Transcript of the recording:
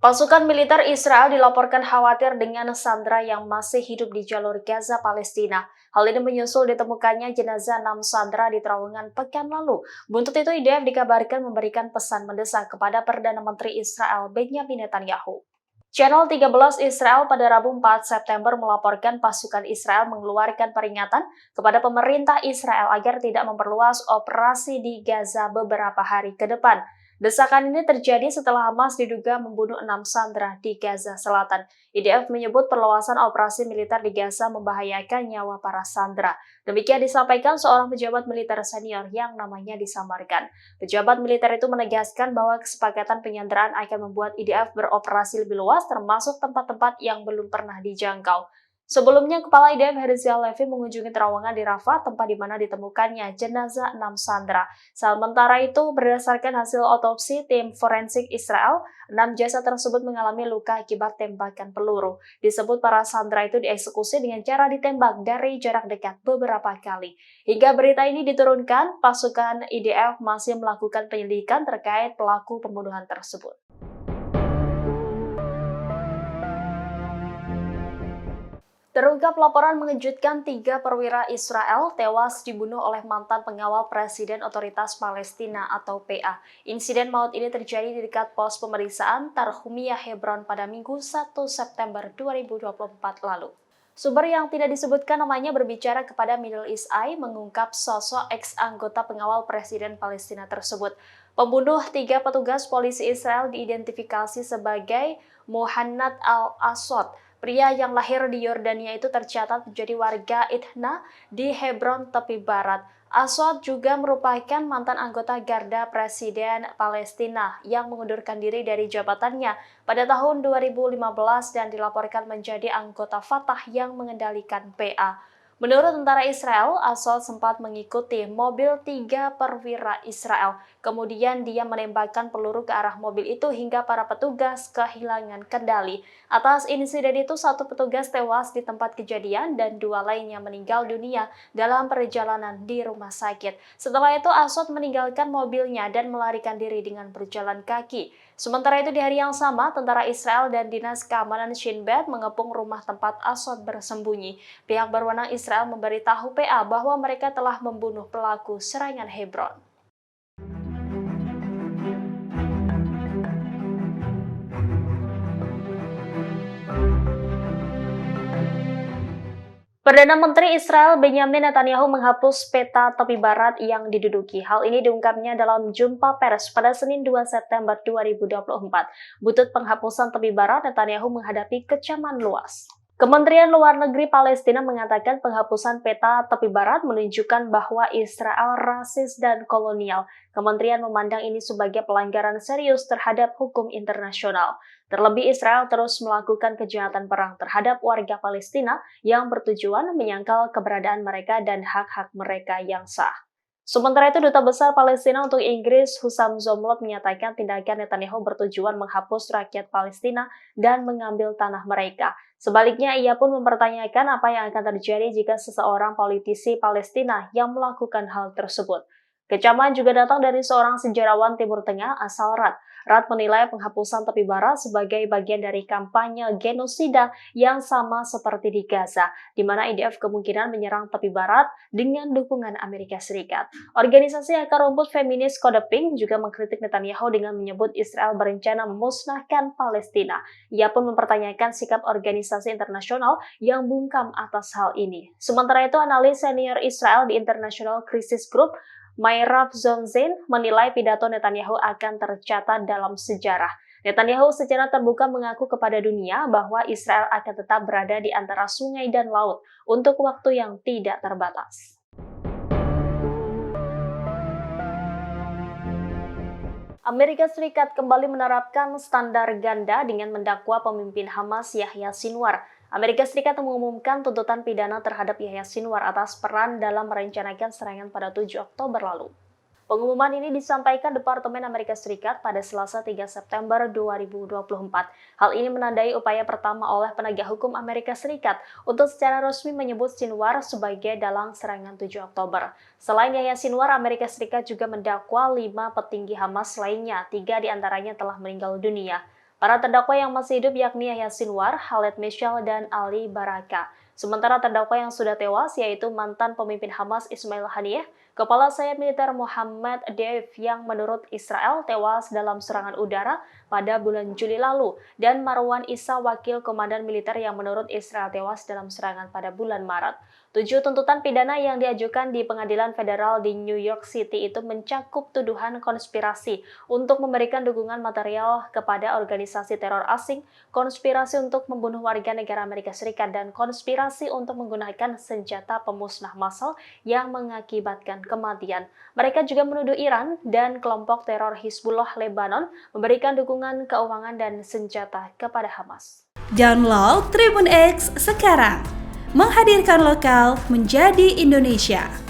Pasukan militer Israel dilaporkan khawatir dengan sandera yang masih hidup di jalur Gaza, Palestina. Hal ini menyusul ditemukannya jenazah 6 sandera di terowongan pekan lalu. Buntut itu, IDF dikabarkan memberikan pesan mendesak kepada Perdana Menteri Israel Benjamin Netanyahu. Channel 13 Israel pada Rabu 4 September melaporkan pasukan Israel mengeluarkan peringatan kepada pemerintah Israel agar tidak memperluas operasi di Gaza beberapa hari ke depan. Desakan ini terjadi setelah Hamas diduga membunuh 6 sandera di Gaza Selatan. IDF menyebut perluasan operasi militer di Gaza membahayakan nyawa para sandera. Demikian disampaikan seorang pejabat militer senior yang namanya disamarkan. Pejabat militer itu menegaskan bahwa kesepakatan penyanderaan akan membuat IDF beroperasi lebih luas termasuk tempat-tempat yang belum pernah dijangkau. Sebelumnya, Kepala IDF Herzi Halevi mengunjungi terowongan di Rafah, tempat di mana ditemukannya jenazah 6 sandera. Sementara itu, berdasarkan hasil otopsi tim forensik Israel, 6 jasad tersebut mengalami luka akibat tembakan peluru. Disebut para sandera itu dieksekusi dengan cara ditembak dari jarak dekat beberapa kali. Hingga berita ini diturunkan, pasukan IDF masih melakukan penyelidikan terkait pelaku pembunuhan tersebut. Terungkap laporan mengejutkan 3 perwira Israel tewas dibunuh oleh mantan pengawal Presiden Otoritas Palestina atau PA. Insiden maut ini terjadi di dekat pos pemeriksaan Tarhumiyah Hebron pada Minggu 1 September 2024 lalu. Sumber yang tidak disebutkan namanya berbicara kepada Middle East Eye mengungkap sosok ex-anggota pengawal Presiden Palestina tersebut. Pembunuh 3 petugas polisi Israel diidentifikasi sebagai Muhannad al-Aswad. Pria yang lahir di Yordania itu tercatat menjadi warga Idna di Hebron, tepi barat. Aswad juga merupakan mantan anggota Garda Presiden Palestina yang mengundurkan diri dari jabatannya pada tahun 2015 dan dilaporkan menjadi anggota Fatah yang mengendalikan PA. Menurut tentara Israel, Aswad sempat mengikuti mobil 3 perwira Israel. Kemudian dia menembakkan peluru ke arah mobil itu hingga para petugas kehilangan kendali. Atas insiden itu, 1 petugas tewas di tempat kejadian dan 2 lainnya meninggal dunia dalam perjalanan di rumah sakit. Setelah itu, Aswad meninggalkan mobilnya dan melarikan diri dengan berjalan kaki. Sementara itu, di hari yang sama, tentara Israel dan Dinas Keamanan Shin Bet mengepung rumah tempat Aswad bersembunyi. Pihak berwenang Israel memberitahu PA bahwa mereka telah membunuh pelaku serangan Hebron. Perdana Menteri Israel Benjamin Netanyahu menghapus peta tepi barat yang diduduki. Hal ini diungkapnya dalam jumpa pers pada Senin 2 September 2024. Butut penghapusan tepi barat, Netanyahu menghadapi kecaman luas. Kementerian Luar Negeri Palestina mengatakan penghapusan peta tepi barat menunjukkan bahwa Israel rasis dan kolonial. Kementerian memandang ini sebagai pelanggaran serius terhadap hukum internasional. Terlebih, Israel terus melakukan kejahatan perang terhadap warga Palestina yang bertujuan menyangkal keberadaan mereka dan hak-hak mereka yang sah. Sementara itu, Duta Besar Palestina untuk Inggris, Hussam Zomlot, menyatakan tindakan Netanyahu bertujuan menghapus rakyat Palestina dan mengambil tanah mereka. Sebaliknya, ia pun mempertanyakan apa yang akan terjadi jika seseorang politisi Palestina yang melakukan hal tersebut. Kecaman juga datang dari seorang sejarawan Timur Tengah asal Rad. Rad menilai penghapusan tepi barat sebagai bagian dari kampanye genosida yang sama seperti di Gaza, di mana IDF kemungkinan menyerang tepi barat dengan dukungan Amerika Serikat. Organisasi akar rumput feminis Kode Pink juga mengkritik Netanyahu dengan menyebut Israel berencana memusnahkan Palestina. Ia pun mempertanyakan sikap organisasi internasional yang bungkam atas hal ini. Sementara itu, analis senior Israel di International Crisis Group, Mayrav Zonzin, menilai pidato Netanyahu akan tercatat dalam sejarah. Netanyahu secara terbuka mengaku kepada dunia bahwa Israel akan tetap berada di antara sungai dan laut untuk waktu yang tidak terbatas. Amerika Serikat kembali menerapkan standar ganda dengan mendakwa pemimpin Hamas Yahya Sinwar. Amerika Serikat mengumumkan tuntutan pidana terhadap Yahya Sinwar atas peran dalam merencanakan serangan pada 7 Oktober lalu. Pengumuman ini disampaikan Departemen Amerika Serikat pada Selasa 3 September 2024. Hal ini menandai upaya pertama oleh penegak hukum Amerika Serikat untuk secara resmi menyebut Sinwar sebagai dalang serangan 7 Oktober. Selain Yahya Sinwar, Amerika Serikat juga mendakwa 5 petinggi Hamas lainnya, 3 diantaranya telah meninggal dunia. Para terdakwa yang masih hidup yakni Yahya Sinwar, Khaled Michel, dan Ali Baraka. Sementara terdakwa yang sudah tewas yaitu mantan pemimpin Hamas Ismail Haniyeh, kepala sayap militer Muhammad Deif yang menurut Israel tewas dalam serangan udara pada bulan Juli lalu, dan Marwan Issa, wakil komandan militer yang menurut Israel tewas dalam serangan pada bulan Maret. 7 tuntutan pidana yang diajukan di pengadilan federal di New York City itu mencakup tuduhan konspirasi untuk memberikan dukungan material kepada organisasi teror asing, konspirasi untuk membunuh warga negara Amerika Serikat, dan konspirasi untuk menggunakan senjata pemusnah massal yang mengakibatkan kematian. Mereka juga menuduh Iran dan kelompok teror Hizbullah Lebanon memberikan dukungan keuangan dan senjata kepada Hamas. Download Tribun X sekarang, menghadirkan lokal menjadi Indonesia.